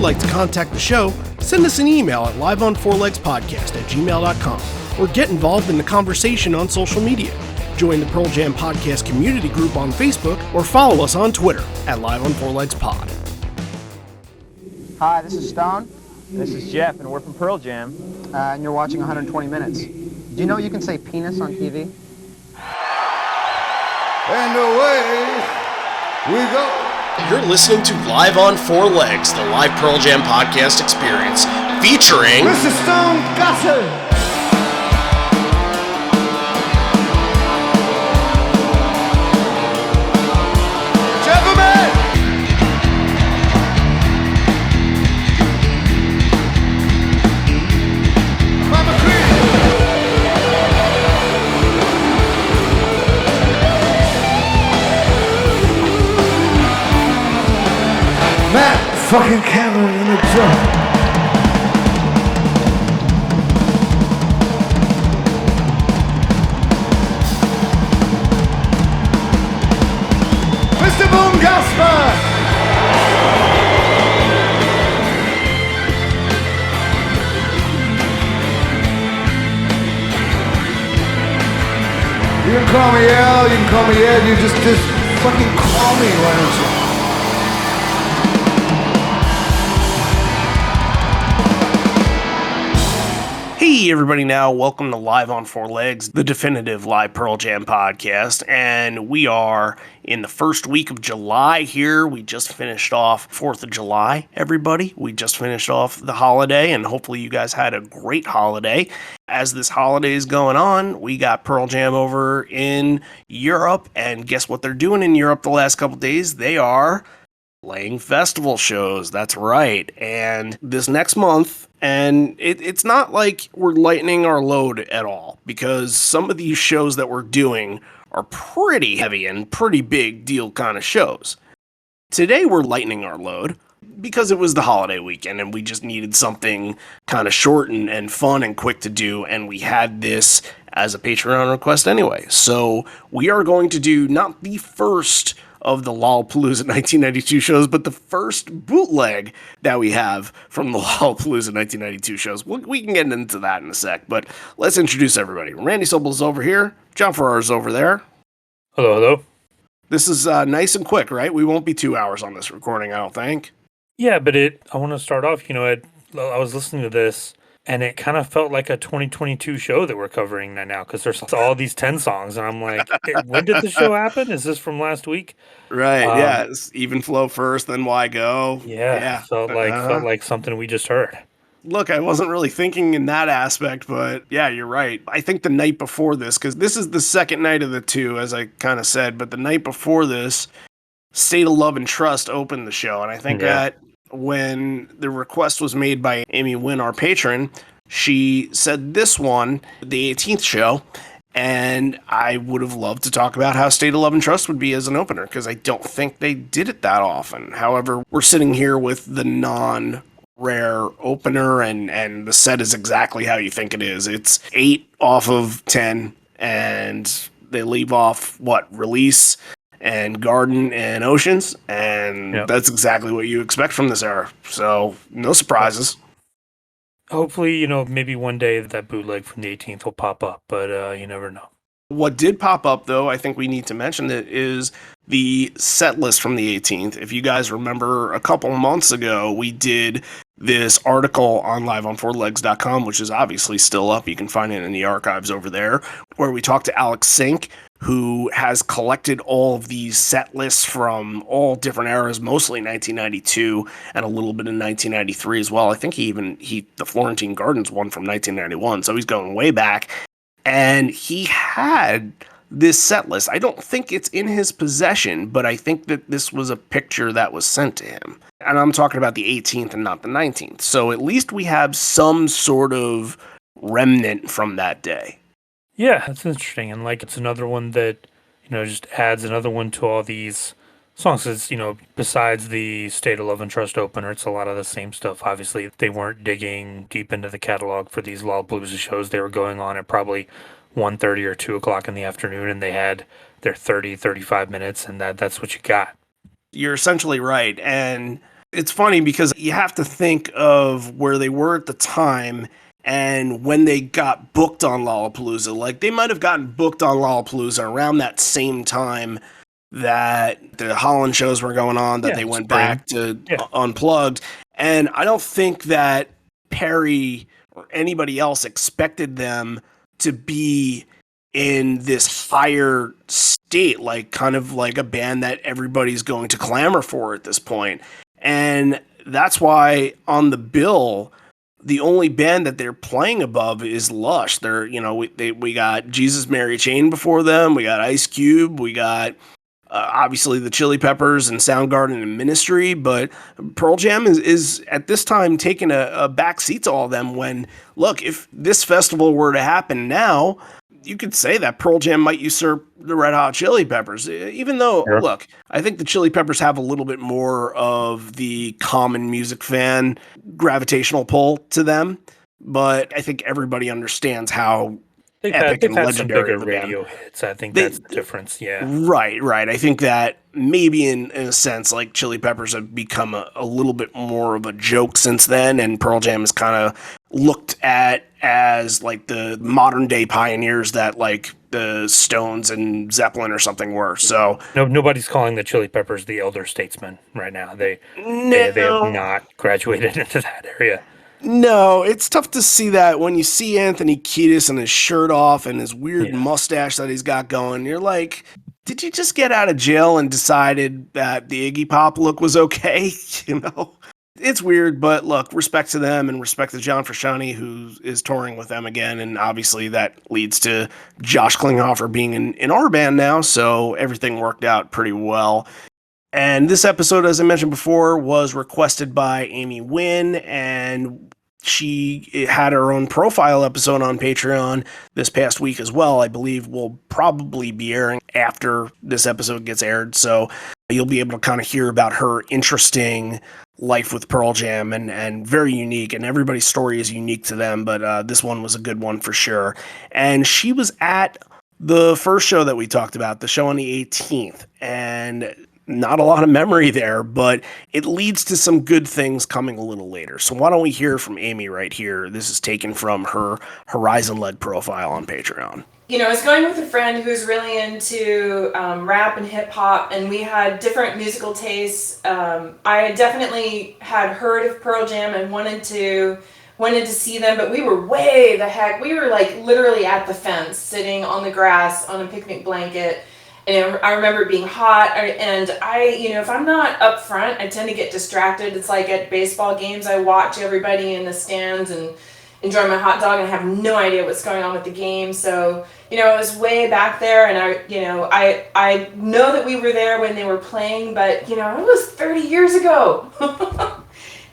like to contact the show, send us an email at liveonfourlegspodcast@gmail.com or get involved in the conversation on social media. Join the Pearl Jam Podcast community group on Facebook or follow us on Twitter at liveonfourlegspod. Hi, this is Stone. This is Jeff, and we're from Pearl Jam. And you're watching 120 Minutes. Do you know you can say penis on TV? And away we go. You're listening to Live on Four Legs, the live Pearl Jam podcast experience, featuring Mr. Stone Gossard. Fucking Cameron in the truck. Mr. Boom Gasper. You can call me Al, you can call me Ed, you just fucking call me, why don't you? Hey everybody, now welcome to Live on Four Legs, the definitive live Pearl Jam podcast, and we are in the first week of July here. We just finished off 4th of July, everybody. We just finished off the holiday, and hopefully you guys had a great holiday. As this holiday is going on, we got Pearl Jam over in Europe, and guess what they're doing in Europe the last couple days? They are playing festival shows. That's right. And this next month, and it's not like we're lightening our load at all, because some of these shows that we're doing are pretty heavy and pretty big deal kind of shows. Today we're lightening our load because it was the holiday weekend and we just needed something kind of short and fun and quick to do, and we had this as a Patreon request anyway. So we are going to do not the first of the Lollapalooza 1992 shows, but the first bootleg that we have from the Lollapalooza 1992 shows. We can get into that in a sec, but let's introduce everybody. Randy Sobel's over here. John Farrar's over there. Hello, hello. This is nice and quick, right? We won't be 2 hours on this recording, I don't think. Yeah, but I want to start off, I was listening to this, and it kind of felt like a 2022 show that we're covering now, because there's all these 10 songs, and I'm like, when did the show happen? Is this from last week? Right, yeah. It's even flow first, then why go? Yeah. Felt like something we just heard. Look, I wasn't really thinking in that aspect, but yeah, you're right. I think the night before this, because this is the second night of the two, as I kind of said, but the night before this, State of Love and Trust opened the show, and I think that when the request was made by Amy Wynn, our patron, she said this one, the 18th show, and I would have loved to talk about how State of Love and Trust would be as an opener, because I don't think they did it that often. However, we're sitting here with the non-rare opener, and the set is exactly how you think it is. It's 8 off of 10, and they leave off, Release and Garden and Oceans, and that's exactly what you expect from this era. So, no surprises. Hopefully, maybe one day that bootleg from the 18th will pop up, but you never know. What did pop up, though, I think we need to mention it, is the set list from the 18th. If you guys remember, a couple months ago, we did this article on liveonfourlegs.com, which is obviously still up. You can find it in the archives over there, where we talked to Alex Sink, who has collected all of these set lists from all different eras, mostly 1992 and a little bit in 1993 as well. I think the Florentine Gardens one from 1991, so he's going way back. And he had this set list. I don't think it's in his possession, but I think that this was a picture that was sent to him. And I'm talking about the 18th and not the 19th. So at least we have some sort of remnant from that day. Yeah, that's interesting. And it's another one that, just adds another one to all these songs. It's, besides the State of Love and Trust opener, it's a lot of the same stuff. Obviously, they weren't digging deep into the catalog for these Lollapalooza shows. They were going on at probably 1:30 or 2 o'clock in the afternoon, and they had their 30, 35 minutes, and that's what you got. You're essentially right. And It's funny because you have to think of where they were at the time and when they got booked on Lollapalooza. Like, they might have gotten booked on Lollapalooza around that same time that the Holland shows were going on, that they went back to Unplugged. And I don't think that Perry or anybody else expected them to be in this higher state, like kind of like a band that everybody's going to clamor for at this point. And that's why on the bill, the only band that they're playing above is Lush. They're, we got Jesus, Mary Chain before them. We got Ice Cube. We got obviously the Chili Peppers and Soundgarden and Ministry. But Pearl Jam is at this time taking a back seat to all of them. When, look, if this festival were to happen now, you could say that Pearl Jam might usurp the Red Hot Chili Peppers, even though, look, I think the Chili Peppers have a little bit more of the common music fan gravitational pull to them, but I think everybody understands how epic and legendary some bigger radio hits. I think that's the difference. Yeah. Right. I think that maybe in a sense, like, Chili Peppers have become a little bit more of a joke since then, and Pearl Jam is kind of looked at as like the modern day pioneers that like the Stones and Zeppelin or something were. So nobody's calling the Chili Peppers the elder statesmen right now. They have not graduated into that area. No, it's tough to see that when you see Anthony Kiedis and his shirt off and his weird mustache that he's got going. You're like, did you just get out of jail and decided that the Iggy Pop look was okay? It's weird, but look, respect to them and respect to John Frusciante, who is touring with them again. And obviously that leads to Josh Klinghoffer being in our band now. So everything worked out pretty well. And this episode, as I mentioned before, was requested by Amy Wynn, and she had her own profile episode on Patreon this past week as well. I believe will probably be airing after this episode gets aired. So you'll be able to kind of hear about her interesting life with Pearl Jam and very unique, and everybody's story is unique to them, but this one was a good one for sure. And she was at the first show that we talked about, the show on the 18th, and not a lot of memory there, but it leads to some good things coming a little later. So why don't we hear from Amy right here? This is taken from her Horizon-led profile on Patreon. I was going with a friend who's really into rap and hip hop, and we had different musical tastes. I definitely had heard of Pearl Jam and wanted to see them, but we were we were like literally at the fence, sitting on the grass on a picnic blanket. And I remember it being hot, and if I'm not up front, I tend to get distracted. It's like at baseball games, I watch everybody in the stands and enjoy my hot dog and have no idea what's going on with the game. So, it was way back there, and I know that we were there when they were playing, but, it was 30 years ago.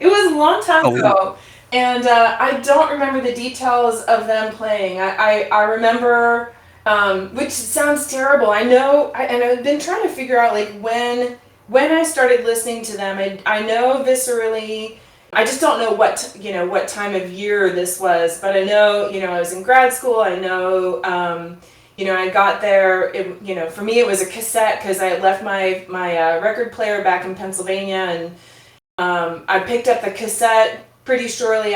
It was a long time ago. And I don't remember the details of them playing. I remember... which sounds terrible. I know, and I've been trying to figure out like when I started listening to them. I know viscerally. I just don't know what time of year this was, but I know I was in grad school. I know I got there. For me it was a cassette because I had left my record player back in Pennsylvania, and I picked up the cassette pretty shortly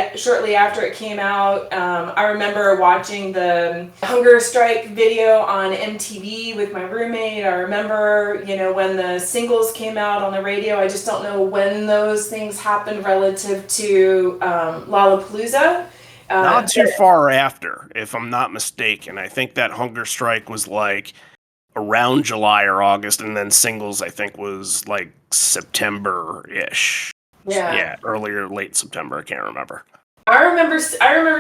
after it came out. I remember watching the hunger strike video on MTV with my roommate. I remember, when the singles came out on the radio. I just don't know when those things happened relative to Lollapalooza. Not too far after, if I'm not mistaken. I think that hunger strike was like around July or August, and then singles I think was like September-ish. Yeah, earlier, late September. I can't remember. I remember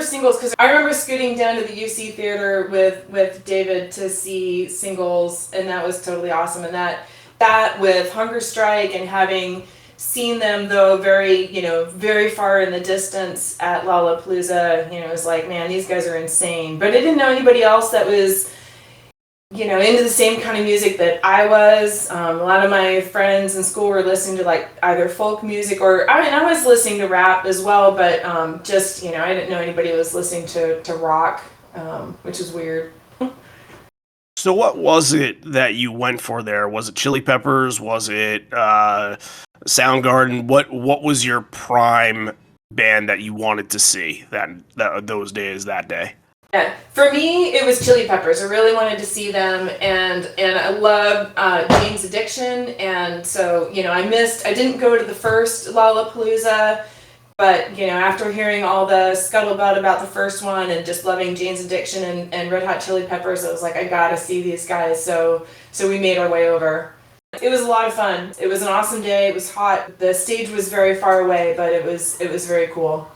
singles because I remember scooting down to the UC Theater with David to see singles, and that was totally awesome. And that with Hunger Strike and having seen them though very far in the distance at Lollapalooza, it was like, man, these guys are insane. But I didn't know anybody else that was into the same kind of music that I was. A lot of my friends in school were listening to like either folk music or, I was listening to rap as well, but I didn't know anybody was listening to rock, which is weird. So what was it that you went for there? Was it Chili Peppers? Was it Soundgarden. What was your prime band that you wanted to see those days, that day? Yeah, for me, it was Chili Peppers. I really wanted to see them, and I love Jane's Addiction, and so I didn't go to the first Lollapalooza, but after hearing all the scuttlebutt about the first one and just loving Jane's Addiction and Red Hot Chili Peppers, I was like, I gotta see these guys. So we made our way over. It was a lot of fun. It was an awesome day. It was hot. The stage was very far away, but it was very cool.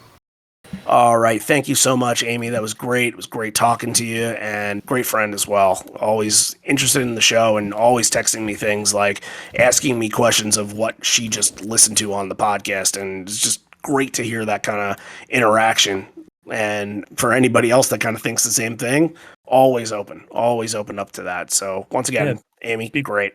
All right. Thank you so much, Amy. That was great. It was great talking to you, and great friend as well. Always interested in the show and always texting me things like asking me questions of what she just listened to on the podcast. And it's just great to hear that kind of interaction. And for anybody else that kind of thinks the same thing, always open up to that. So once again, Amy, great.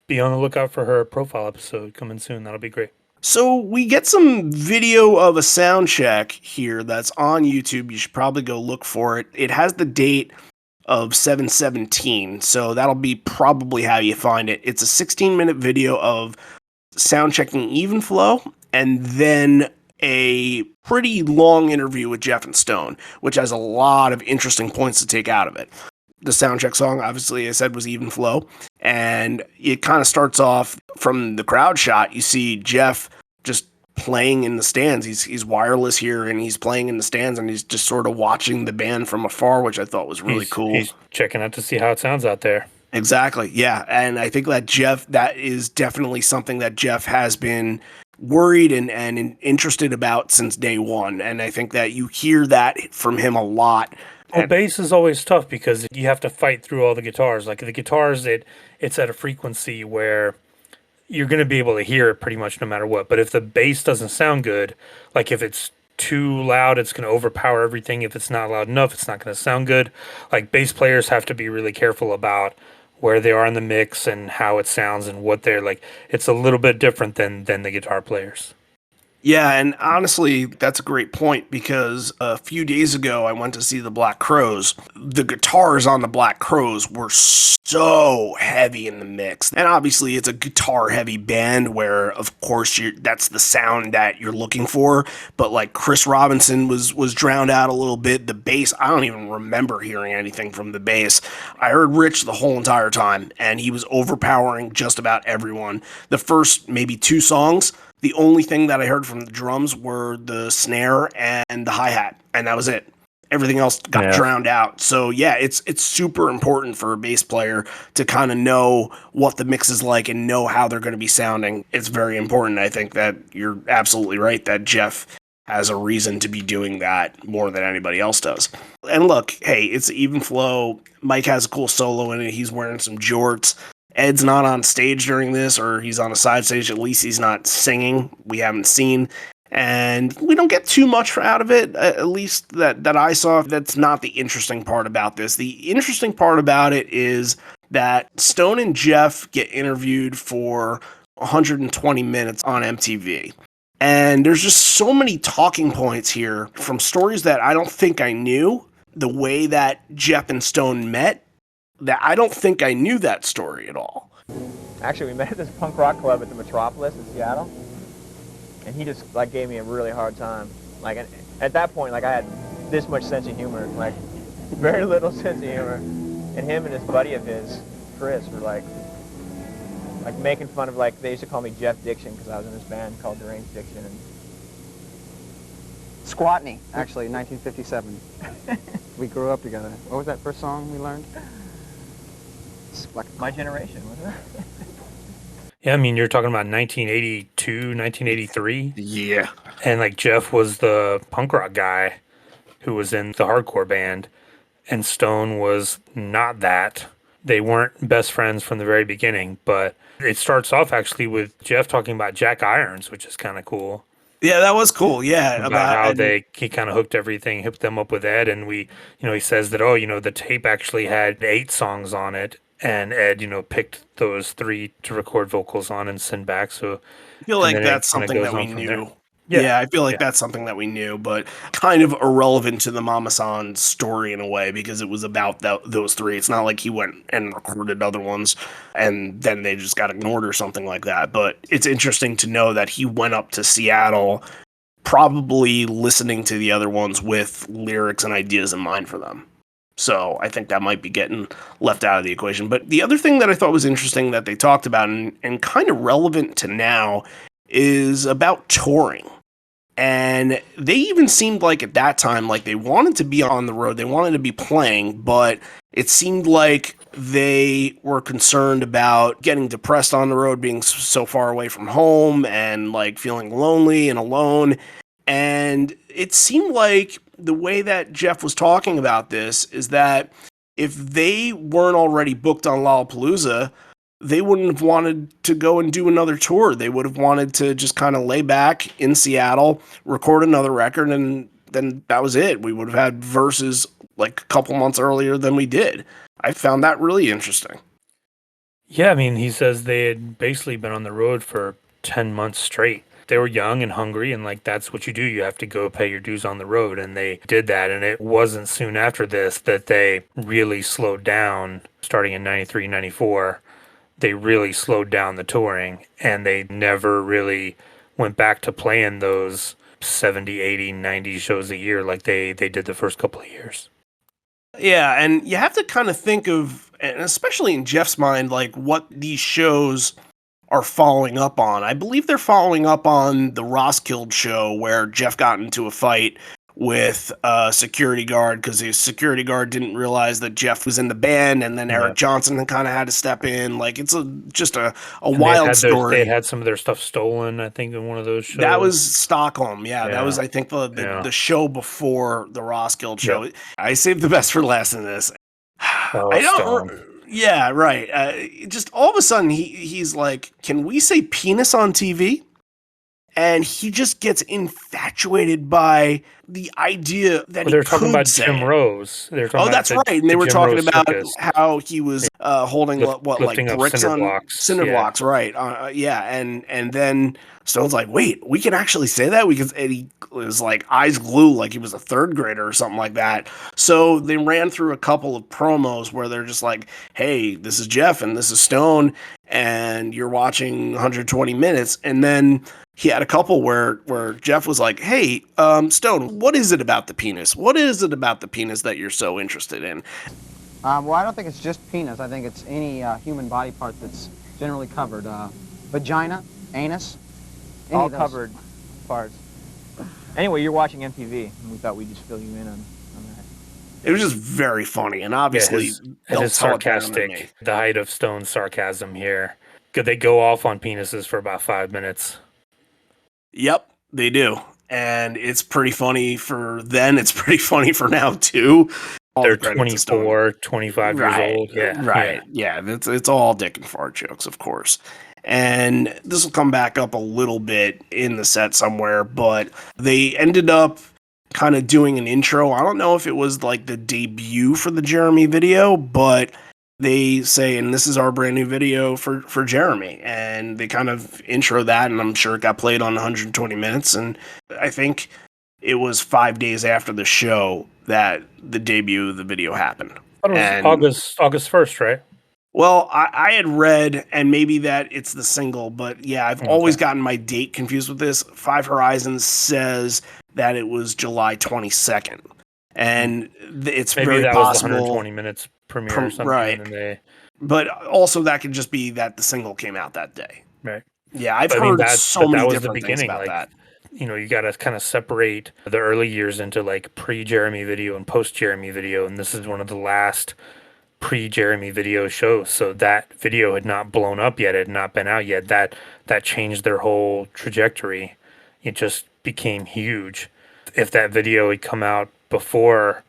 Be on the lookout for her profile episode coming soon. That'll be great. So we get some video of a sound check here that's on YouTube. You should probably go look for it. It has the date of 7/17, so that'll be probably how you find it. It's a 16-minute video of sound checking Even Flow, and then a pretty long interview with Jeff and Stone, which has a lot of interesting points to take out of it. The soundcheck song, obviously, I said, was Even Flow. And it kind of starts off from the crowd shot. You see Jeff just playing in the stands. He's wireless here, and he's playing in the stands, and he's just sort of watching the band from afar, which I thought was really cool. He's checking out to see how it sounds out there. Exactly, yeah. And I think that is definitely something that Jeff has been worried and interested about since day one. And I think that you hear that from him a lot. Well, bass is always tough because you have to fight through all the guitars. Like the guitars, it's at a frequency where you're going to be able to hear it pretty much no matter what. But if the bass doesn't sound good, like if it's too loud, it's going to overpower everything. If it's not loud enough, it's not going to sound good. Like bass players have to be really careful about where they are in the mix and how it sounds and what they're like. It's a little bit different than the guitar players. Yeah, and honestly, that's a great point because a few days ago I went to see the Black Crowes. The guitars on the Black Crowes were so heavy in the mix. And obviously it's a guitar-heavy band where, of course, that's the sound that you're looking for. But like Chris Robinson was drowned out a little bit. The bass, I don't even remember hearing anything from the bass. I heard Rich the whole entire time, and he was overpowering just about everyone. The first maybe 2 songs, the only thing that I heard from the drums were the snare and the hi-hat, and that was it. Everything else got drowned out. So yeah, it's super important for a bass player to kind of know what the mix is like and know how they're going to be sounding. It's very important. I think that you're absolutely right that Jeff has a reason to be doing that more than anybody else does. And look, hey, it's Even Flow. Mike has a cool solo in it. He's wearing some jorts. Ed's not on stage during this, or he's on a side stage. At least he's not singing. We haven't seen. And we don't get too much out of it, at least that I saw. That's not the interesting part about this. The interesting part about it is that Stone and Jeff get interviewed for 120 minutes on MTV. And there's just so many talking points here from stories that I don't think I knew, the way that Jeff and Stone met, that I don't think I knew that story at all. Actually, we met at this punk rock club at the Metropolis in Seattle, and he just like gave me a really hard time. Like at that point, like I had this much sense of humor, like very little sense of humor, and him and this buddy of his, Chris, were like making fun of, like, they used to call me Jeff Diction because I was in this band called Deranged Diction. And Squatney, actually, in 1957. We grew up together. What was that first song we learned? My Generation, wasn't it? Yeah, I mean, you're talking about 1982, 1983. Yeah. And, like, Jeff was the punk rock guy who was in the hardcore band, and Stone was not that. They weren't best friends from the very beginning, but it starts off, actually, with Jeff talking about Jack Irons, which is kind of cool. Yeah, that was cool. Yeah, about how he kind of hooked them up with Ed, and he says that, the tape actually had 8 songs on it, and Ed, picked those 3 to record vocals on and send back. So I feel like that's something that we knew. Yeah, I feel like that's something that we knew, but kind of irrelevant to the Mama-san story in a way because it was about those three. It's not like he went and recorded other ones and then they just got ignored or something like that. But it's interesting to know that he went up to Seattle probably listening to the other ones with lyrics and ideas in mind for them. So I think that might be getting left out of the equation. But the other thing that I thought was interesting that they talked about and kind of relevant to now is about touring. And they even seemed like at that time, like they wanted to be on the road, they wanted to be playing, but it seemed like they were concerned about getting depressed on the road, being so far away from home and like feeling lonely and alone. And it seemed like the way that Jeff was talking about this is that if they weren't already booked on Lollapalooza, they wouldn't have wanted to go and do another tour. They would have wanted to just kind of lay back in Seattle, record another record, and then that was it. We would have had Versus like a couple months earlier than we did. I found that really interesting. Yeah, I mean, he says they had basically been on the road for 10 months straight. They were young and hungry, and like that's what you do. You have to go pay your dues on the road, and they did that. And it wasn't soon after this that they really slowed down, starting in 93, 94. They really slowed down the touring, and they never really went back to playing those 70, 80, 90 shows a year like they did the first couple of years. Yeah, and you have to kind of think of, and especially in Jeff's mind, like what these shows are following up on. I believe they're following up on the Roskilde show where Jeff got into a fight with a security guard because the security guard didn't realize that Jeff was in the band, and then Eric Johnson kind of had to step in. Like it's just a wild story. They had some of their stuff stolen, I think, in one of those shows. That was Stockholm. Yeah. That was, I think, the show before the Roskilde show. Yep. I saved the best for last in this. I don't. Yeah, right. Just all of a sudden, he's like, "Can we say penis on TV?" And he just gets infatuated by the idea that they're talking about Jim Rose. That's right. And they were talking about how he was holding like bricks on cinder blocks, right? And then Stone's like, "Wait, we can actually say that?" And he was like eyes glued, like he was a third grader or something like that. So they ran through a couple of promos where they're just like, "Hey, this is Jeff and this is Stone, and you're watching 120 minutes," and then he had a couple where Jeff was like, "Hey, Stone, what is it about the penis? What is it about the penis that you're so interested in?" Well, I don't think it's just penis. I think it's any human body part that's generally covered. Vagina, anus, all covered parts. Anyway, you're watching MTV, and we thought we'd just fill you in on that. It was just very funny, and obviously his sarcastic, the height of Stone's sarcasm here. They go off on penises for about 5 minutes. Yep, they do. And it's pretty funny for then. It's pretty funny for now, too. They're 24, 25 years old. Yeah. Right. Yeah, it's all dick and fart jokes, of course. And this will come back up a little bit in the set somewhere, but they ended up kind of doing an intro. I don't know if it was like the debut for the Jeremy video, but they say, and this is our brand new video for Jeremy. And they kind of intro that, and I'm sure it got played on 120 minutes. And I think it was 5 days after the show that the debut of the video happened. It was August 1st, right? Well, I had read, and maybe that it's the single, but yeah, I've always gotten my date confused with this. Five Horizons says that it was July 22nd. And it's maybe very possible. Was 120 minutes premiere or something. Right. But also that could just be that the single came out that day. Right. Yeah, I've heard so many different things about that. You know, you got to kind of separate the early years into like pre-Jeremy video and post-Jeremy video, and this is one of the last pre-Jeremy video shows. So that video had not blown up yet, it had not been out yet. That changed their whole trajectory. It just became huge. If that video had come out before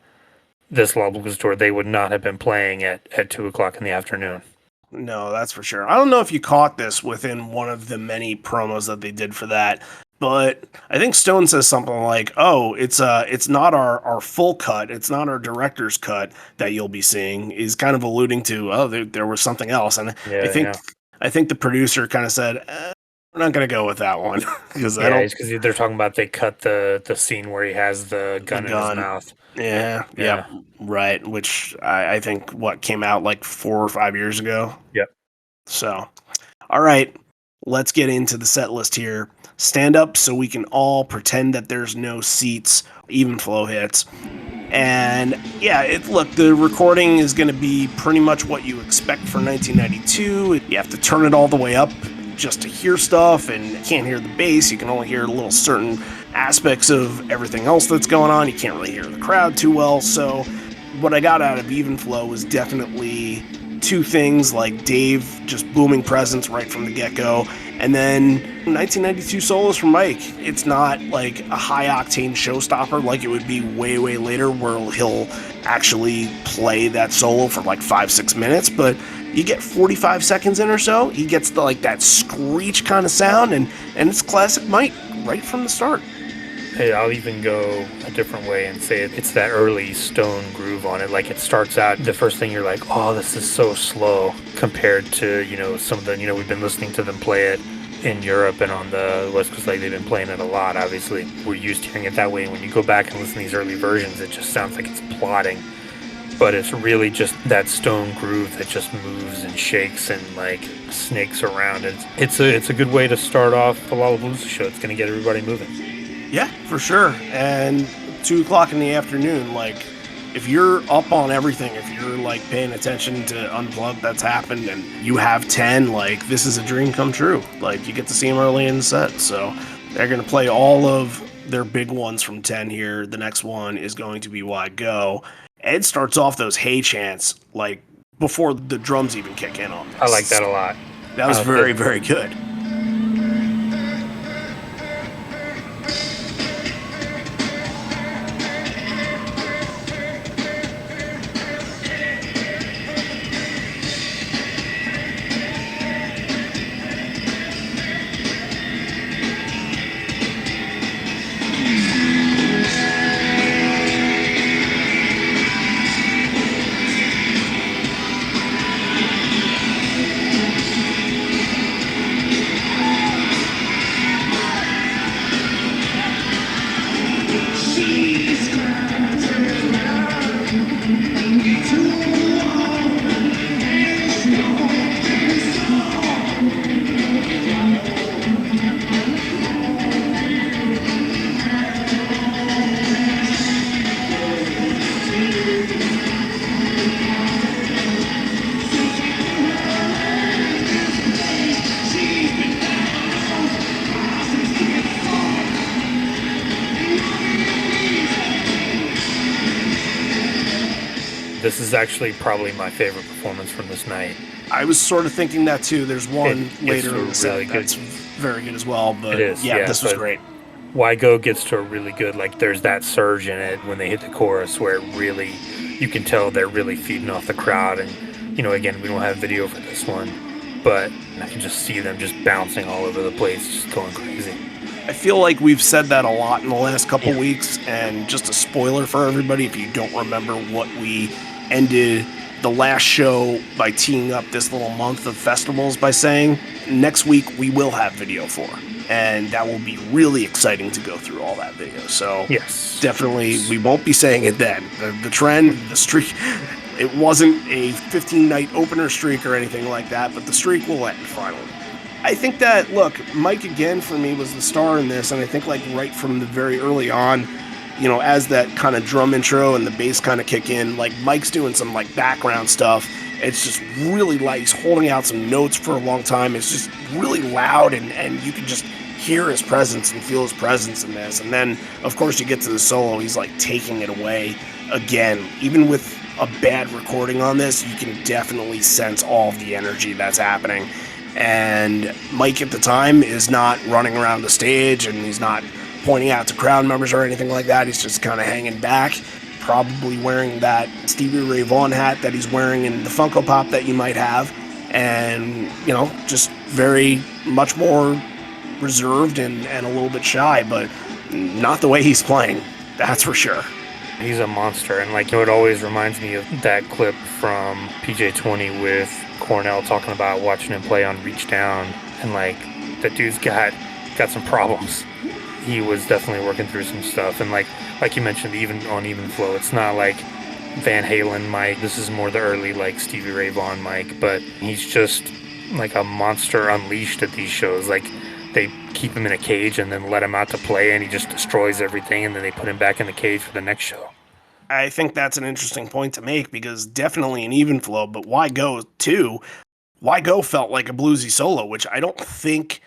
this Lollapalooza tour, they would not have been playing at 2:00 in the afternoon. No, that's for sure. I don't know if you caught this within one of the many promos that they did for that, but I think Stone says something like, "Oh, it's not our full cut, it's not our director's cut that you'll be seeing." He's kind of alluding to, there was something else, and I think the producer kind of said, We're not going to go with that one because I Yeah, don't. it's because they're talking about they cut the scene where he has the gun in his gun. mouth. Yeah, Yeah. yep, right. Which I think came out like 4 or 5 years ago. Yep. So, all right, let's get into the set list here. Stand up so we can all pretend that there's no seats. Even flow hits. And yeah, look, the recording is going to be pretty much what you expect for 1992. You have to turn it all the way up just to hear stuff, and you can't hear the bass. You can only hear little certain aspects of everything else that's going on. You can't really hear the crowd too well. So what I got out of Even Flow was definitely two things, like Dave just booming presence right from the get-go, and then 1992 solos from Mike. It's not like a high-octane showstopper like it would be way, way later where he'll actually play that solo for like 5-6 minutes, but you get 45 seconds in or so, he gets that screech kind of sound, and it's classic Mike right from the start. Hey, I'll even go a different way and say it's that early Stone groove on it. Like, it starts out, the first thing you're like, oh, this is so slow compared to, some of the, we've been listening to them play it in Europe and on the West Coast. Like, they've been playing it a lot, obviously. We're used to hearing it that way. And when you go back and listen to these early versions, it just sounds like it's plodding. But it's really just that Stone groove that just moves and shakes and, snakes around. It's a good way to start off the Lollapalooza show. It's going to get everybody moving. Yeah, for sure. And 2 o'clock in the afternoon, if you're up on everything, if you're paying attention to Unplugged that's happened and you have 10, this is a dream come true. You get to see them early in the set. So they're going to play all of their big ones from 10 here. The next one is going to be Why Go. Ed starts off those hey chants before the drums even kick in on this. I like that a lot. That was very, very good. This is actually probably my favorite performance from this night. I was sort of thinking that too. There's one later in the really set good. That's very good as well. But It is, yeah, this was but great. Why Go gets to a really good, there's that surge in it when they hit the chorus where it really, you can tell they're really feeding off the crowd. And, again, we don't have video for this one, but I can just see them just bouncing all over the place, just going crazy. I feel like we've said that a lot in the last couple weeks, and just a spoiler for everybody, if you don't remember what we ended the last show by teeing up this little month of festivals by saying, next week we will have video for, and that will be really exciting to go through all that video. So yes, definitely we won't be saying it then. The trend, the streak, it wasn't a 15-night opener streak or anything like that, but the streak will end finally. I think that, look, Mike again for me was the star in this, and I think right from the very early on, as that kind of drum intro and the bass kind of kick in, Mike's doing some background stuff. It's just really light. He's holding out some notes for a long time. It's just really loud, and you can just hear his presence and feel his presence in this. And then, of course, you get to the solo. He's taking it away again. Even with a bad recording on this, you can definitely sense all of the energy that's happening. And Mike at the time is not running around the stage, and he's not pointing out to crowd members or anything like that. He's just kind of hanging back, probably wearing that Stevie Ray Vaughan hat that he's wearing in the Funko Pop that you might have, and just very much more reserved and a little bit shy, but not the way he's playing, that's for sure. He's a monster, and it always reminds me of that clip from PJ20 with Cornell talking about watching him play on Reach Down, and that dude's got some problems. He was definitely working through some stuff, and like you mentioned, even on Even Flow, it's not like Van Halen Mike. This is more the early like Stevie Ray Vaughan Mike, but he's just like a monster unleashed at these shows. Like they keep him in a cage and then let him out to play, and he just destroys everything, and then they put him back in the cage for the next show. I think that's an interesting point to make, because definitely an Even Flow, but Why Go too? Why Go felt like a bluesy solo, which I don't think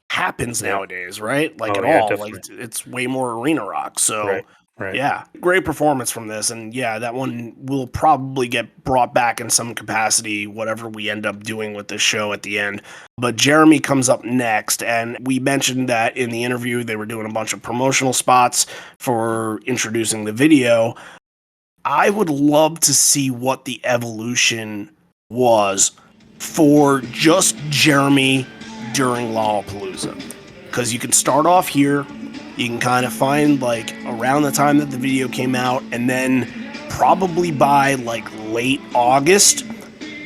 happens nowadays, right? Like at all. Definitely. Like it's way more arena rock. So Right. yeah, great performance from this. And yeah, that one will probably get brought back in some capacity, whatever we end up doing with this show at the end. But Jeremy comes up next, and we mentioned that in the interview they were doing a bunch of promotional spots for introducing the video. I would love to see what the evolution was for just Jeremy during Lollapalooza. Because you can start off here, you can kind of find like around the time that the video came out, and then probably by like late August.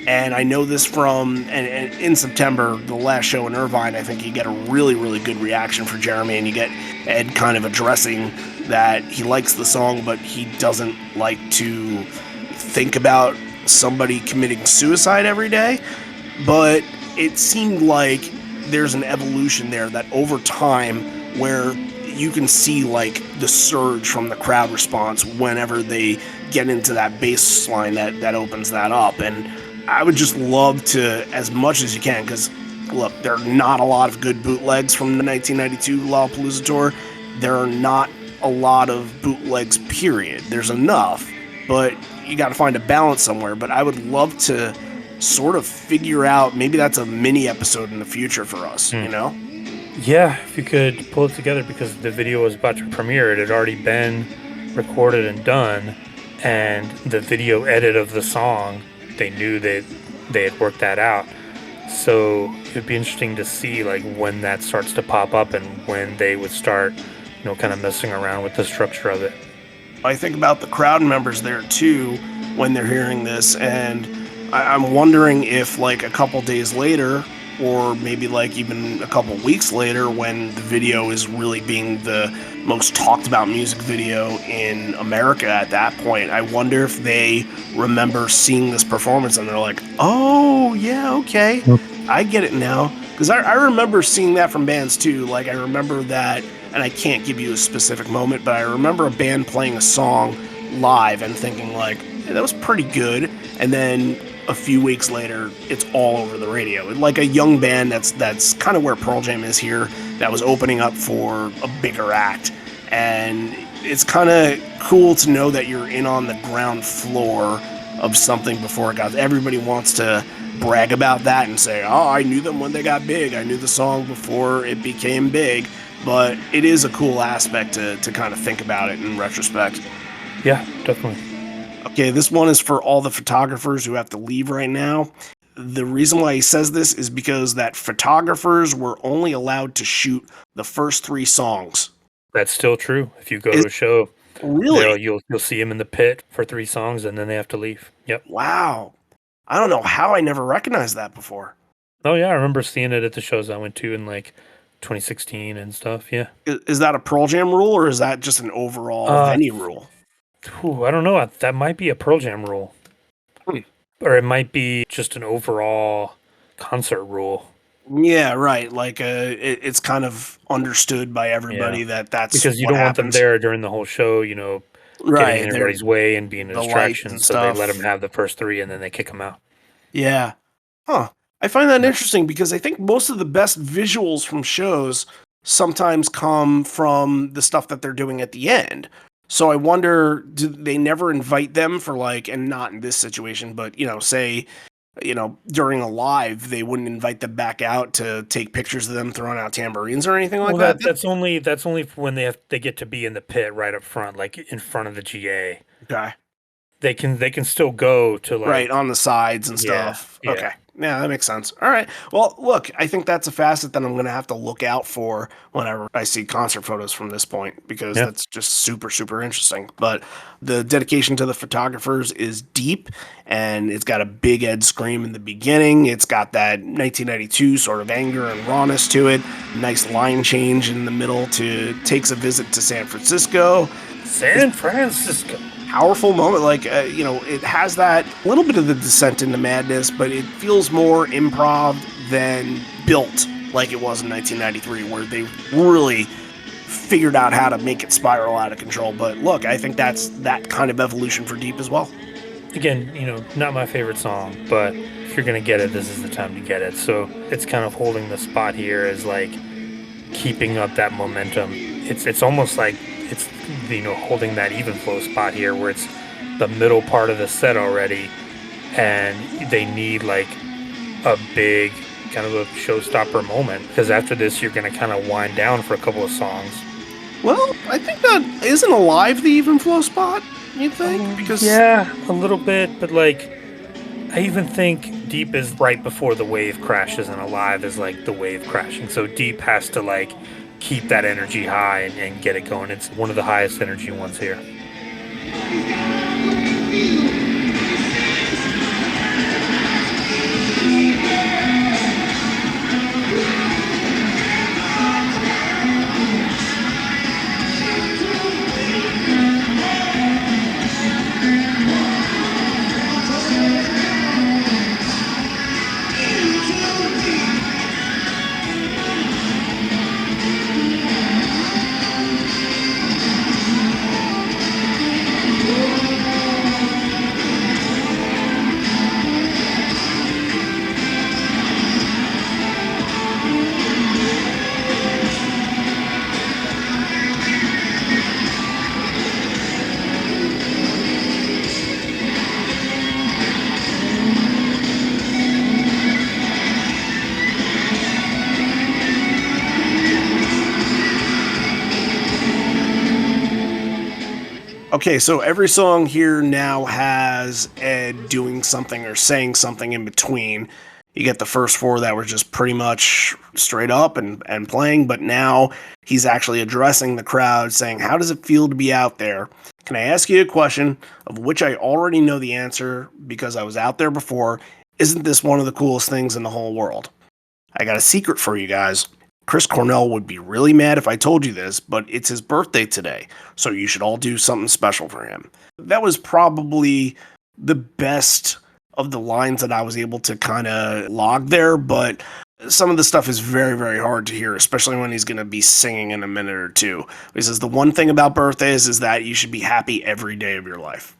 And I know this from, and in September, the last show in Irvine, I think you get a really, really good reaction for Jeremy, and you get Ed kind of addressing that he likes the song, but he doesn't like to think about somebody committing suicide every day. But it seemed like there's an evolution there that over time where you can see like the surge from the crowd response whenever they get into that bass line that opens that up. And I would just love to, as much as you can, because look, there are not a lot of good bootlegs from the 1992 Lollapalooza tour. There are not a lot of bootlegs, period. There's enough, but you got to find a balance somewhere. But I would love to sort of figure out, maybe that's a mini episode in the future for us, you know? Yeah, if you could pull it together, because the video was about to premiere. It had already been recorded and done, and the video edit of the song, they knew that they had worked that out. So it'd be interesting to see like when that starts to pop up and when they would start, kind of messing around with the structure of it. I think about the crowd members there too when they're hearing this, and I'm wondering if like a couple days later, or maybe like even a couple weeks later, when the video is really being the most talked about music video in America at that point, I wonder if they remember seeing this performance and they're like, oh yeah, okay, I get it now. Because I remember seeing that from bands too. Like I remember that, and I can't give you a specific moment, but I remember a band playing a song live and thinking like, hey, that was pretty good. And then a few weeks later, it's all over the radio. Like a young band that's kind of where Pearl Jam is here, that was opening up for a bigger act. And it's kind of cool to know that you're in on the ground floor of something before it got. Everybody wants to brag about that and say, oh, I knew them when they got big. I knew the song before it became big. But it is a cool aspect to kind of think about it in retrospect. Yeah, definitely. Okay, this one is for all the photographers who have to leave right now. The reason why he says this is because that photographers were only allowed to shoot the first 3 songs. That's still true. If you go to a show, Really? you'll see them in the pit for 3 songs, and then they have to leave. Yep. Wow. I don't know how I never recognized that before. Oh yeah, I remember seeing it at the shows I went to in like 2016 and stuff. Yeah. Is that a Pearl Jam rule, or is that just an overall venue rule? I don't know. That might be a Pearl Jam rule. Or it might be just an overall concert rule. Yeah, right. Like it's kind of understood by everybody that's because you what don't happens. want them there during the whole show, Right, getting in everybody's way and being a the lights distraction. and So they stuff. let them have the first 3 and then they kick them out. Yeah. Huh. I find that interesting because I think most of the best visuals from shows sometimes come from the stuff that they're doing at the end. So I wonder, do they never invite them for like, and not in this situation, but say, during a live, they wouldn't invite them back out to take pictures of them throwing out tambourines or anything like that? That's only when they get to be in the pit right up front, like in front of the GA. Okay. They can still go to like Right, on the sides and stuff. Yeah. Okay. Yeah, that makes sense. All right. Well, look, I think that's a facet that I'm going to have to look out for whenever I see concert photos from this point because Yeah. that's just super, super interesting. But the dedication to the photographers is deep, and it's got a big Ed scream in the beginning. It's got that 1992 sort of anger and rawness to it. Nice line change in the middle to takes a visit to San Francisco. San Francisco. Powerful moment, like it has that little bit of the descent into madness, but it feels more improv than built like it was in 1993, where they really figured out how to make it spiral out of control. But look, I think that's that kind of evolution for Deep as well. Again, not my favorite song, but if you're gonna get it, this is the time to get it. So it's kind of holding the spot here as like keeping up that momentum. It's almost like it's holding that even flow spot here where it's the middle part of the set already, and they need like a big kind of a showstopper moment because after this you're gonna kind of wind down for a couple of songs. Well, I think that isn't Alive the even flow spot. You think? Because Yeah, a little bit, but like I even think Deep is right before the wave crashes and Alive is like the wave crashing. So Deep has to like keep that energy high and get it going. It's one of the highest energy ones here. Okay, so every song here now has Ed doing something or saying something in between. You get the first four that were just pretty much straight up and playing, but now he's actually addressing the crowd saying, how does it feel to be out there? Can I ask you a question of which I already know the answer because I was out there before? Isn't this one of the coolest things in the whole world? I got a secret for you guys. Chris Cornell would be really mad if I told you this, but it's his birthday today, so you should all do something special for him. That was probably the best of the lines that I was able to kind of log there, but some of the stuff is very, very hard to hear, especially when he's going to be singing in a minute or two. He says, the one thing about birthdays is that you should be happy every day of your life.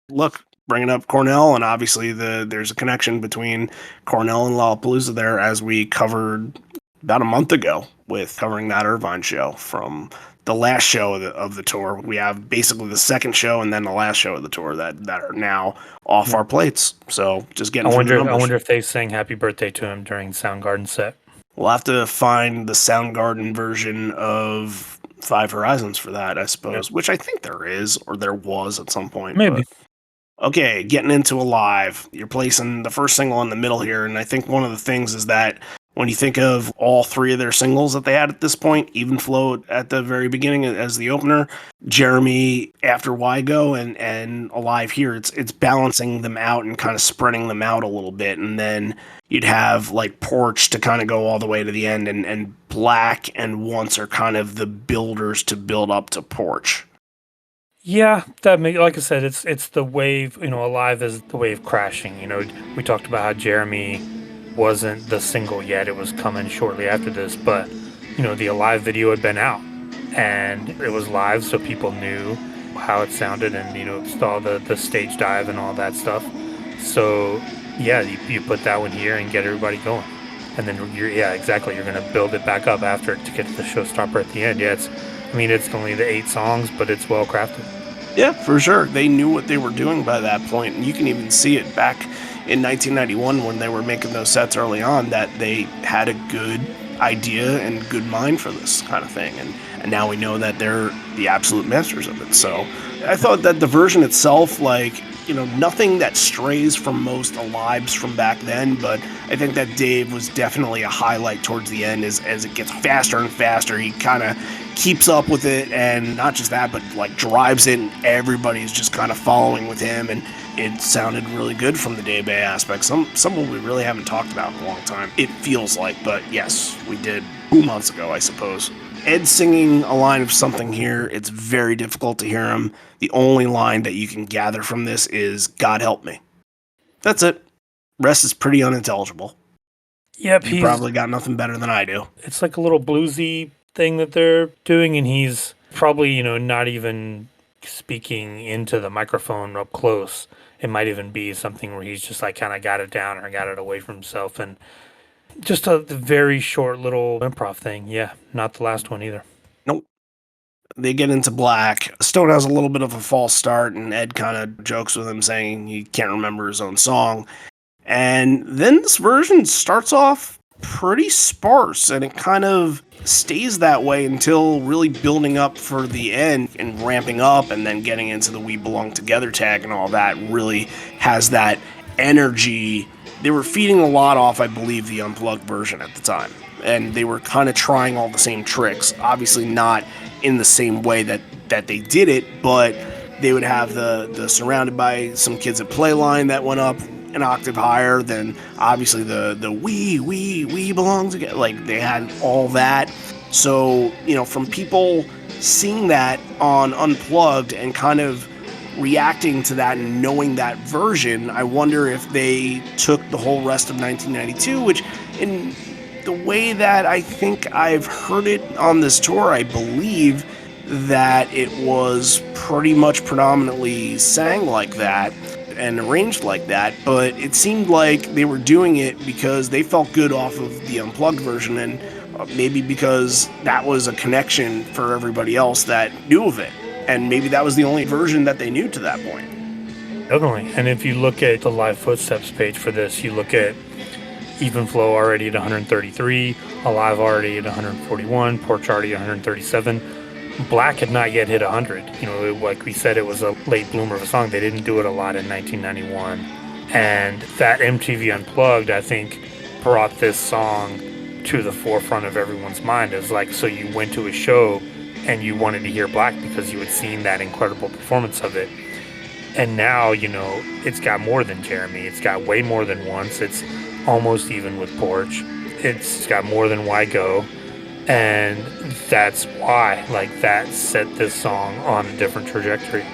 Look, bringing up Cornell, and obviously there's a connection between Cornell and Lollapalooza there, as we covered about a month ago with covering that Irvine show from the last show of the tour. We have basically the second show and then the last show of the tour that are now off our plates. So just getting I through the wonder numbers. if they sang happy birthday to him during Soundgarden set. We'll have to find the Soundgarden version of Five Horizons for that, I suppose, which I think there is, or there was at some point. Maybe. But okay, getting into Alive. You're placing the first single in the middle here, and I think one of the things is that when you think of all three of their singles that they had at this point, Even Flow at the very beginning as the opener, Jeremy after Why Go, and Alive here, it's balancing them out and kind of spreading them out a little bit. And then you'd have like Porch to kind of go all the way to the end, and Black and Once are kind of the builders to build up to Porch. Yeah, like I said, it's the wave. Alive is the wave crashing. We talked about how Jeremy wasn't the single yet; it was coming shortly after this. But the Alive video had been out, and it was live, so people knew how it sounded, and saw the stage dive and all that stuff. So yeah, you put that one here and get everybody going, and then exactly. You're gonna build it back up after to get to the showstopper at the end. Yeah, it's only the 8 songs, but it's well crafted. Yeah, for sure. They knew what they were doing by that point, and you can even see it back in 1991 when they were making those sets early on, that they had a good idea and good mind for this kind of thing. And now we know that they're the absolute masters of it. So I thought that the version itself, like, nothing that strays from most Alives from back then, but I think that Dave was definitely a highlight towards the end as it gets faster and faster. He kind of keeps up with it, and not just that, but like drives it, and everybody's just kind of following with him, and it sounded really good from the Dave Bay aspect. Someone we really haven't talked about in a long time, it feels like, but yes, we did 2 months ago, I suppose. Ed singing a line of something here, it's very difficult to hear him. The only line that you can gather from this is, God help me. That's it. Rest is pretty unintelligible. Yep, You probably got nothing better than I do. It's like a little bluesy thing that they're doing, and he's probably, not even speaking into the microphone up close. It might even be something where he's just like kind of got it down or got it away from himself, and just a very short little improv thing. Yeah, not the last one either. Nope. They get into black. Stone has a little bit of a false start, and Ed kind of jokes with him saying he can't remember his own song. And then this version starts off pretty sparse, and it kind of stays that way until really building up for the end and ramping up, and then getting into the We Belong Together tag and all that really has that energy. They were feeding a lot off, I believe, the unplugged version at the time, and they were kind of trying all the same tricks. Obviously not in the same way that they did it, but they would have the Surrounded by Some Kids at Play line that went up an octave higher than obviously the we belong together. Like, they had all that. So, from people seeing that on Unplugged and kind of reacting to that and knowing that version, I wonder if they took the whole rest of 1992, which in the way that I think I've heard it on this tour, I believe that it was pretty much predominantly sang like that and arranged like that, but it seemed like they were doing it because they felt good off of the Unplugged version, and maybe because that was a connection for everybody else that knew of it, and maybe that was the only version that they knew to that point. Definitely. And if you look at the Live Footsteps page for this, you look at Even Flow already at 133, Alive already at 141, Porch already at 137. Black had not yet hit 100. Like we said, it was a late bloomer of a song. They didn't do it a lot in 1991. And that MTV Unplugged, I think, brought this song to the forefront of everyone's mind. As like, so you went to a show and you wanted to hear Black because you had seen that incredible performance of it. And now, it's got more than Jeremy. It's got way more than Once. It's almost even with Porch. It's got more than Why Go. And that's why, that set this song on a different trajectory.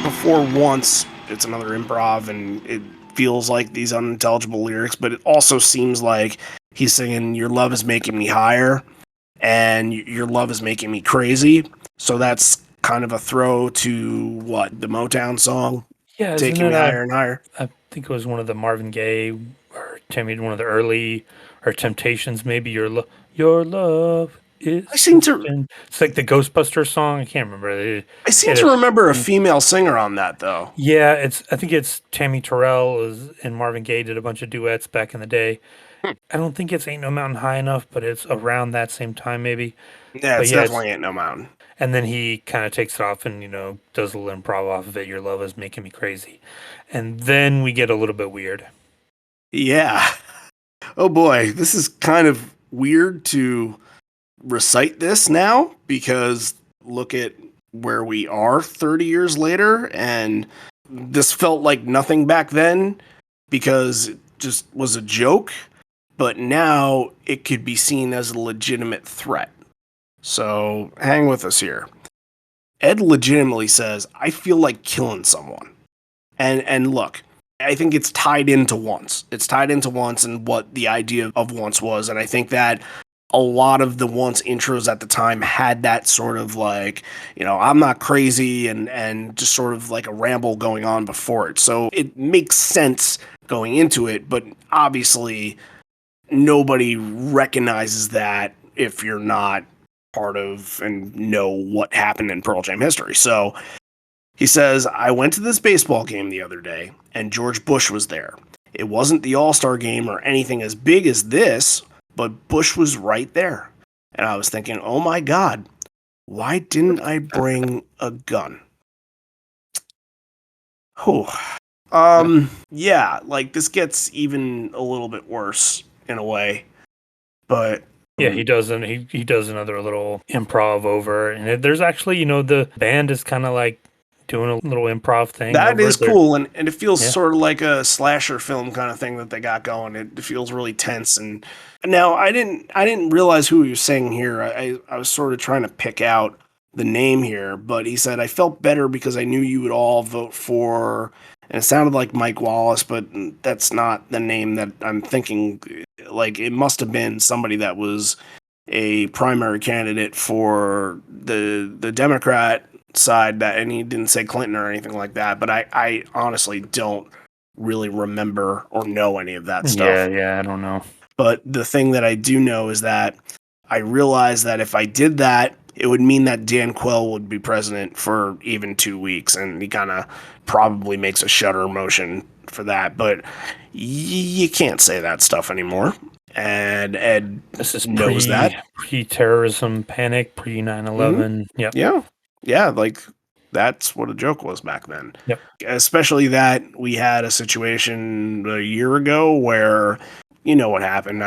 Before Once, it's another improv, and it feels like these unintelligible lyrics, but it also seems like he's singing, your love is making me higher, and your love is making me crazy. So that's kind of a throw to, what, the Motown song? Yeah, Taking me higher and higher. I think it was one of the Marvin Gaye, or Tammy, one of the early, or Temptations, maybe, your love is... I seem to... It's like the Ghostbusters song. I can't remember. I seem to remember a female singer on that, though. Yeah, I think it's Tammy Terrell and Marvin Gaye did a bunch of duets back in the day. I don't think it's Ain't No Mountain High Enough, but it's around that same time maybe. Yeah, But it's yeah, definitely Ain't No Mountain. and then he kind of takes it off and, does a little improv off of it. Your love is making me crazy. And then we get a little bit weird. Yeah. Oh boy, this is kind of weird to recite this now because look at where we are 30 years later, and this felt like nothing back then because it just was a joke, but now it could be seen as a legitimate threat. So hang with us here. Ed legitimately says, I feel like killing someone. And look, I think it's tied into Once. It's tied into Once and what the idea of Once was. And I think that a lot of the Once intros at the time had that sort of like, I'm not crazy and just sort of like a ramble going on before it. So it makes sense going into it, but obviously nobody recognizes that if you're not part of and know what happened in Pearl Jam history. So he says, I went to this baseball game the other day, and George Bush was there. It wasn't the All-Star game or anything as big as this, but Bush was right there. And I was thinking, oh my God, why didn't I bring a gun? Oh, yeah, like this gets even a little bit worse in a way, but Yeah, he does he does another little improv over, and there's actually, the band is kind of like doing a little improv thing. that is cool, and it feels Yeah. sort of like a slasher film kind of thing that they got going. It feels really tense. And now I didn't realize who he was saying here. I was sort of trying to pick out the name here, but he said I felt better because I knew you would all vote for, and it sounded like Mike Wallace, but that's not the name that I'm thinking. Like it must have been somebody that was a primary candidate for the Democrat side, that, and he didn't say Clinton or anything like that, but I honestly don't really remember or know any of that stuff. Yeah, I don't know. But the thing that I do know is that I realized that if I did that, it would mean that Dan Quayle would be president for even 2 weeks, and he kind of probably makes a shudder motion for that, but you can't say that stuff anymore. And Ed This is knows that. Pre-terrorism panic, pre 9/11. Yep. Yeah, like that's what a joke was back then. Yep. Especially that we had a situation a year ago where you know what happened.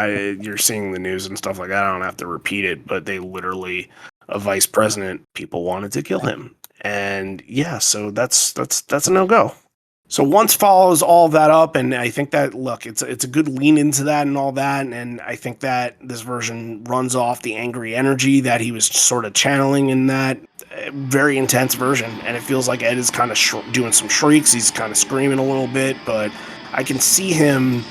You're seeing the news and stuff like that. I don't have to repeat it, but they literally, a vice president, people wanted to kill him, and yeah, so that's a no go. So Once follows all that up, and I think that, look, it's a good lean into that and all that, and I think that this version runs off the angry energy that he was sort of channeling in that very intense version, and it feels like Ed is kind of doing some shrieks, he's kind of screaming a little bit, but I can see him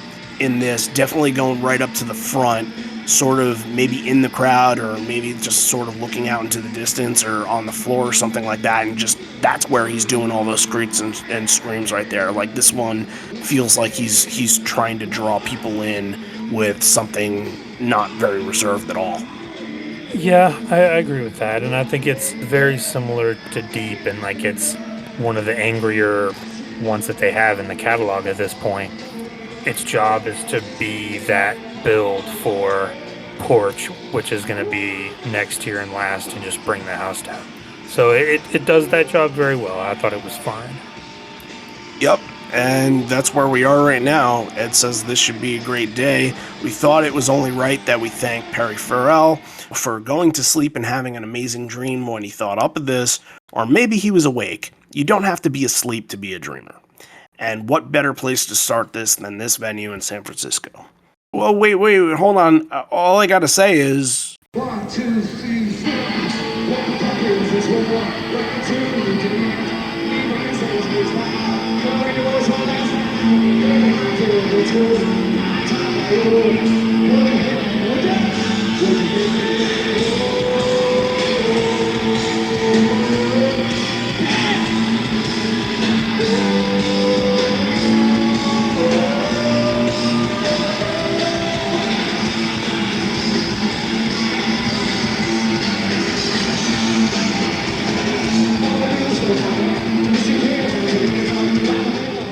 in this definitely going right up to the front, sort of maybe in the crowd or maybe just sort of looking out into the distance or on the floor or something like that, and just that's where he's doing all those screams and screams right there. Like this one feels like he's trying to draw people in with something not very reserved at all. Yeah, I agree with that, and I think it's very similar to Deep, and like it's one of the angrier ones that they have in the catalog at this point. Its job is to be that build for Porch, which is going to be next year and last, and just bring the house down. So it does that job very well. I thought it was fine. Yep, and that's where we are right now. Ed says this should be a great day. We thought it was only right that we thank Perry Farrell for going to sleep and having an amazing dream when he thought up of this, or maybe he was awake. You don't have to be asleep to be a dreamer. And what better place to start this than this venue in San Francisco? Well, wait, hold on. All I gotta say is... 1, 2, 3, 4. One pocket is one more. 1, 2, 3. My sense is loud. Calling your voice on us. Let's go.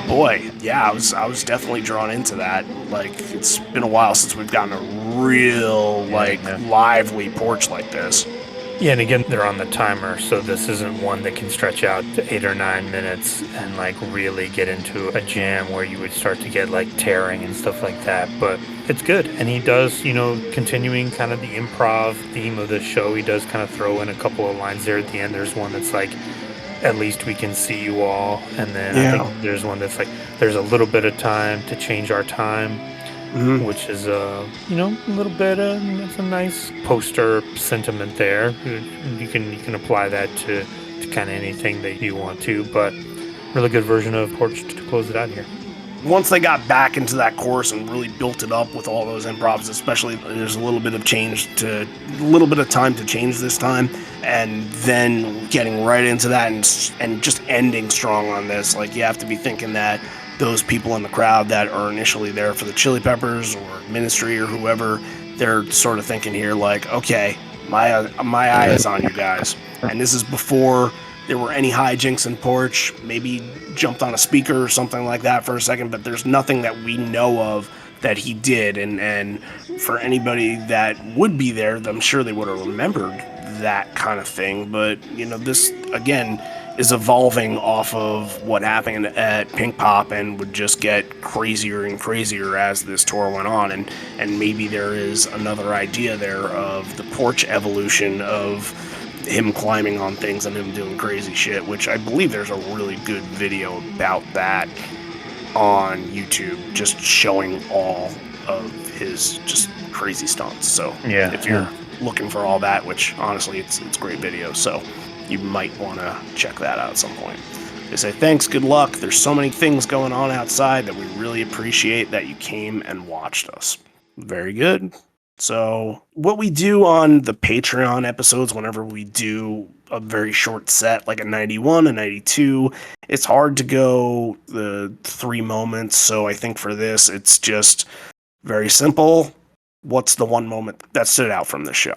Boy, yeah, yeah, I was definitely drawn into that. Like, it's been a while since we've gotten a real, lively porch like this. Yeah, and again, they're on the timer, so this isn't one that can stretch out to 8 or 9 minutes and like really get into a jam where you would start to get like tearing and stuff like that. But it's good, and he does, continuing kind of the improv theme of the show. He does kind of throw in a couple of lines there at the end. There's one that's like, "At least we can see you all," and then I think there's one that's like, "There's a little bit of time to change our time." Which is a little bit it's a nice poster sentiment there. You can apply that to kind of anything that you want to, but really good version of Porch to close it out here. Once they got back into that course and really built it up with all those improvs, especially, there's a little bit of time to change this time, and then getting right into that and just ending strong on this. Like, you have to be thinking that those people in the crowd that are initially there for the Chili Peppers or Ministry or whoever, they're sort of thinking here like, okay, my eye is on you guys. And this is before there were any hijinks in Porch. Maybe jumped on a speaker or something like that for a second, but there's nothing that we know of that he did. And for anybody that would be there, I'm sure they would have remembered that kind of thing. But, this, again, is evolving off of what happened at Pink Pop and would just get crazier and crazier as this tour went on. And maybe there is another idea there of the Porch evolution of him climbing on things and him doing crazy shit, which I believe there's a really good video about that on YouTube, just showing all of his just crazy stunts. So if you're looking for all that, which honestly it's great video, so you might want to check that out at some point. They say, thanks, good luck. There's so many things going on outside that we really appreciate that you came and watched us. Very good. So what we do on the Patreon episodes, whenever we do a very short set, like a 91, a 92, it's hard to go the 3 moments. So I think for this, it's just very simple. What's the one moment that stood out from the show?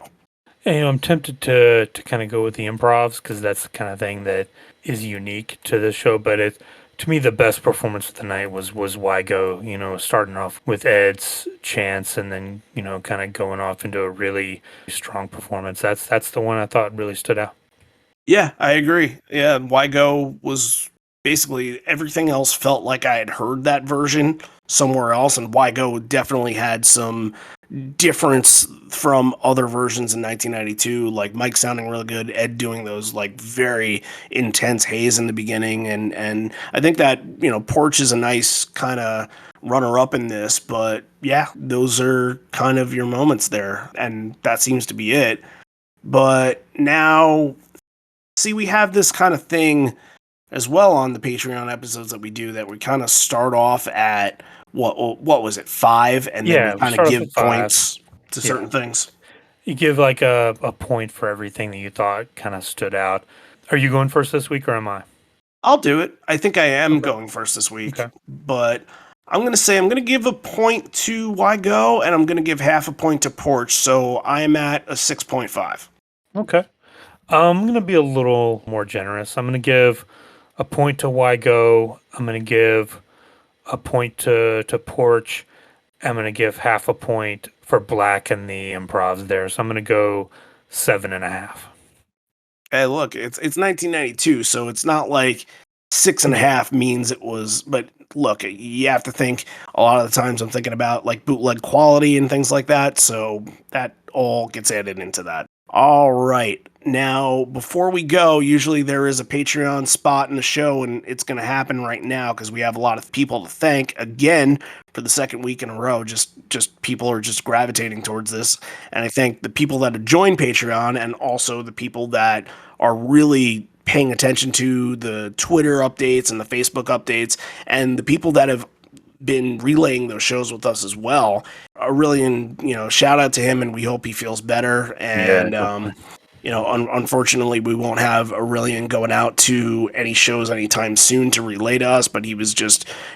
And, I'm tempted to kind of go with the improvs because that's the kind of thing that is unique to this show. But to me, the best performance of the night was Wygo, starting off with Ed's chants and then, kind of going off into a really strong performance. That's the one I thought really stood out. Yeah, I agree. Yeah, Wygo was basically, everything else felt like I had heard that version somewhere else, and Wygo definitely had some difference from other versions in 1992, like Mike sounding really good, Ed doing those like very intense haze in the beginning, and I think that Porch is a nice kind of runner-up in this, but yeah, those are kind of your moments there, and that seems to be it. But now, see, we have this kind of thing as well on the Patreon episodes that we do, that we kind of start off at what was it, 5, and then we kind of give points to certain things. You give like a point for everything that you thought kind of stood out. Are you going first this week or am I? I'll do it. I think I am going first this week, but I'm going to give a point to Wygo, and I'm going to give half a point to Porch, so I'm at a 6.5. Okay. I'm going to be a little more generous. I'm going to give a point to Wygo. I'm going to give a point to Porch. I'm going to give half a point for Black and the improvs there. So I'm going to go 7.5. Hey, look, it's 1992, so it's not like 6.5 means it was. But look, you have to think, a lot of the times I'm thinking about like bootleg quality and things like that, so that all gets added into that. All right. Now, before we go, usually there is a Patreon spot in the show, and it's going to happen right now because we have a lot of people to thank again for the second week in a row. Just people are just gravitating towards this. And I thank the people that have joined Patreon, and also the people that are really paying attention to the Twitter updates and the Facebook updates, and the people that have been relaying those shows with us as well. Aurelian, shout out to him, and we hope he feels better. And, unfortunately, we won't have Aurelian going out to any shows anytime soon to relay to us, but he was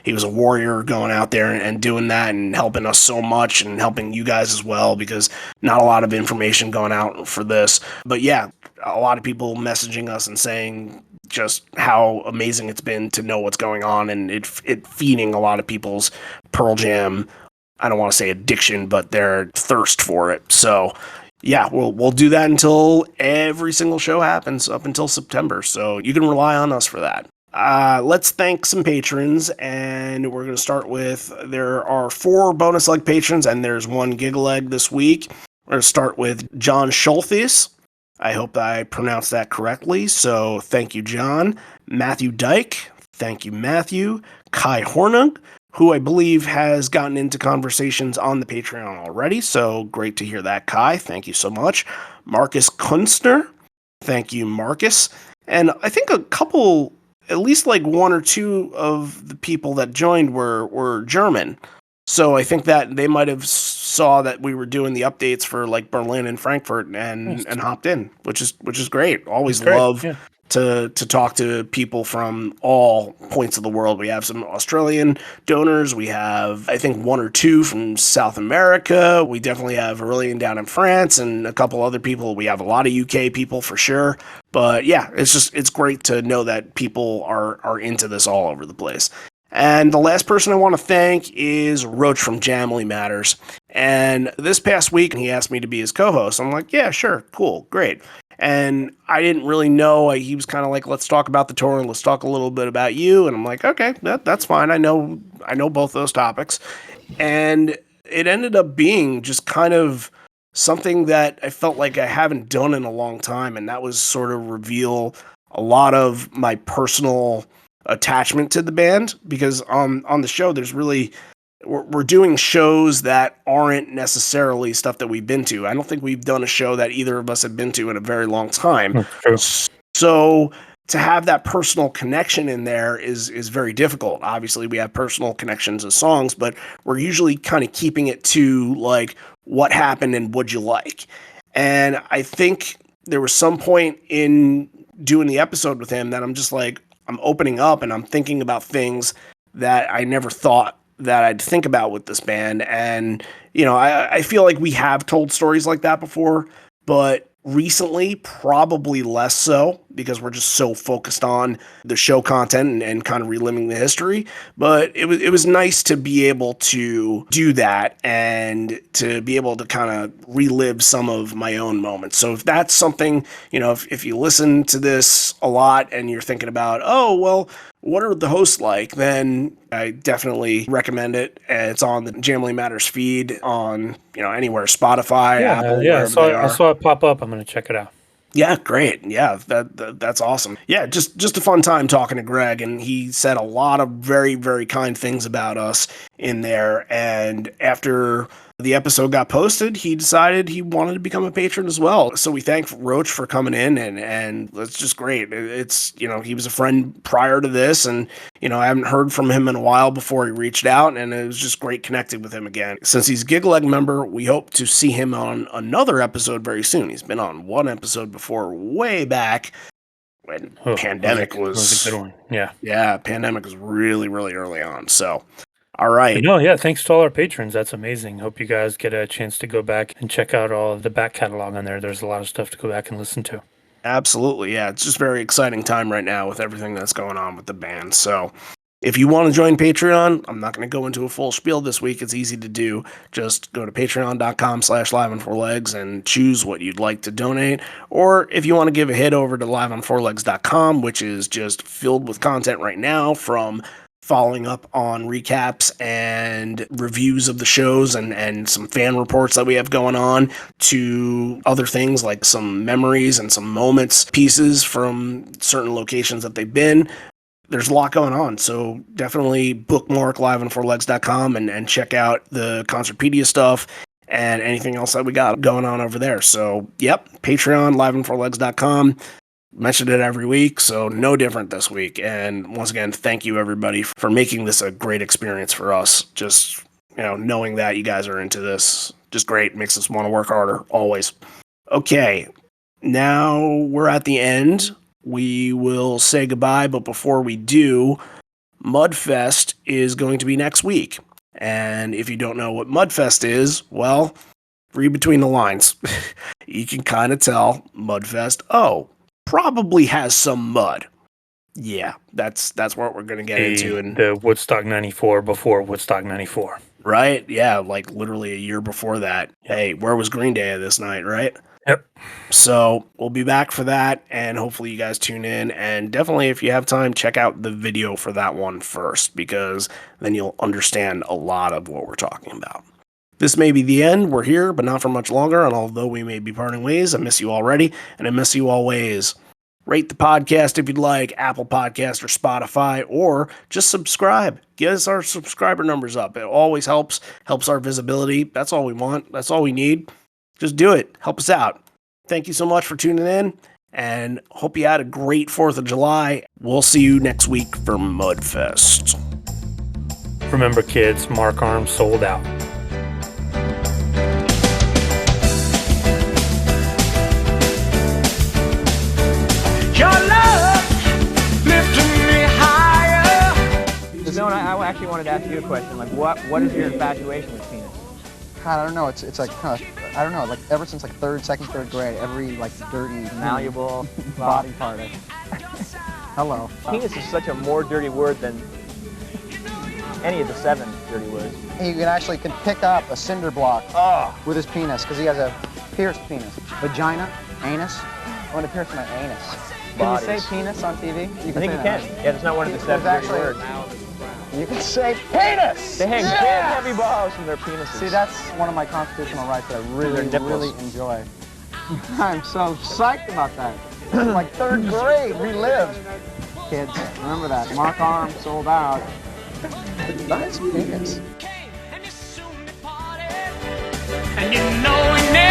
a warrior going out there and doing that and helping us so much, and helping you guys as well, because not a lot of information going out for this. But yeah, a lot of people messaging us and saying, just how amazing it's been to know what's going on, and it feeding a lot of people's Pearl Jam, I don't want to say addiction, but their thirst for it. So yeah, we'll do that until every single show happens up until September. So you can rely on us for that. Let's thank some patrons, and we're going to start with, there are 4 bonus leg patrons, and there's 1 gig leg this week. We're going to start with John Schulthis. I hope I pronounced that correctly, so thank you, John. Matthew Dyke, thank you, Matthew. Kai Hornung, who I believe has gotten into conversations on the Patreon already, so great to hear that, Kai. Thank you so much. Marcus Kunstner, thank you, Marcus. And I think a couple, at least like 1 or 2 of the people that joined were German. So I think that they might have saw that we were doing the updates for like Berlin and Frankfurt and hopped in, which is great. Always love to talk to people from all points of the world. We have some Australian donors. We have, I think, 1 or 2 from South America. We definitely have Aurelian down in France and a couple other people. We have a lot of UK people for sure. But yeah, it's great to know that people are into this all over the place. And the last person I want to thank is Roach from Jamily Matters. And this past week, he asked me to be his co-host. I'm like, yeah, sure, cool, great. And I didn't really know. He was kind of like, let's talk about the tour and let's talk a little bit about you. And I'm like, okay, that's fine. I know both those topics. And it ended up being just kind of something that I felt like I haven't done in a long time. And that was sort of reveal a lot of my personal attachment to the band, because on the show there's really, we're doing shows that aren't necessarily stuff that we've been to. I don't think we've done a show that either of us have been to in a very long time. So to have that personal connection in there is very difficult. Obviously we have personal connections as songs, but we're usually kind of keeping it to like what happened and what'd you like. And I think there was some point in doing the episode with him that I'm just like, I'm opening up and I'm thinking about things that I never thought that I'd think about with this band. And, I feel like we have told stories like that before, but recently probably less so, because we're just so focused on the show content and kind of reliving the history. But it was nice to be able to do that and to be able to kind of relive some of my own moments. So if that's something, if you listen to this a lot and you're thinking about, oh, well, what are the hosts like? Then I definitely recommend it. It's on the Jamily Matters feed on, anywhere, Spotify, Apple, wherever they are. I saw it pop up. I'm going to check it out. Yeah, great. Yeah, that's awesome. Yeah, just a fun time talking to Greg, and he said a lot of very, very kind things about us in there. And after the episode got posted, he decided he wanted to become a patron as well. So we thank Roach for coming in, and it's just great. It's, he was a friend prior to this, and, I haven't heard from him in a while before he reached out, and it was just great connecting with him again. Since he's a Gig Leg member, we hope to see him on another episode very soon. He's been on one episode before, way back when pandemic was a good one. Yeah. Yeah, pandemic was really, really early on. So, all right. Thanks to all our patrons. That's amazing. Hope you guys get a chance to go back and check out all of the back catalog on there. There's a lot of stuff to go back and listen to. Absolutely. Yeah, it's just a very exciting time right now with everything that's going on with the band. So if you want to join Patreon, I'm not going to go into a full spiel this week. It's easy to do. Just go to patreon.com/liveonfourlegs and choose what you'd like to donate. Or if you want to give a hit over to liveonfourlegs.com, which is just filled with content right now, from following up on recaps and reviews of the shows and some fan reports that we have going on, to other things like some memories and some moments, pieces from certain locations that they've been. There's a lot going on, so definitely bookmark liveonfourlegs.com and check out the Concertpedia stuff and anything else that we got going on over there. So, yep, Patreon, liveonfourlegs.com. Mentioned it every week, so no different this week. And once again, thank you everybody for making this a great experience for us. Just, knowing that you guys are into this, just great. Makes us want to work harder, always. Okay, now we're at the end. We will say goodbye, but before we do, Mudfest is going to be next week. And if you don't know what Mudfest is, well, read between the lines. You can kind of tell Mudfest, probably has some mud. Yeah, that's what we're gonna get into, and the Woodstock '94 before Woodstock '94. right, yeah, like literally a year before that. Hey, where was Green Day this night, right? Yep. So we'll be back for that, and hopefully you guys tune in. And definitely, if you have time, check out the video for that one first, because then you'll understand a lot of what we're talking about. This may be the end. We're here, but not for much longer. And although we may be parting ways, I miss you already, and I miss you always. Rate the podcast if you'd like, Apple Podcast or Spotify, or just subscribe. Get us our subscriber numbers up. It always helps our visibility. That's all we want. That's all we need. Just do it. Help us out. Thank you so much for tuning in, and hope you had a great 4th of July. We'll see you next week for Mudfest. Remember, kids, Mark Arms sold out. Your love lifting me higher. No, I actually wanted to ask you a question. Like, what is your infatuation with penis? God, I don't know. It's like kind of, I don't know. Like ever since like second, third grade, every like dirty, Malleable body part. Hello. Penis is such a more dirty word than any of the 7 dirty words. He can pick up a cinder block with his penis because he has a pierced penis. Vagina, anus. I want to pierce my anus. Can you Bodies. say penis on TV? I think you can. Yeah, it's not one of the 7 dirty words. You can say penis! They hang big, heavy balls from their penises. See, that's one of my constitutional rights that I really, Their nipples. really enjoy. I'm so psyched about that. Like 3rd grade, relived. Kids, remember that. Mark Arms sold out. Nice penis. And you know we never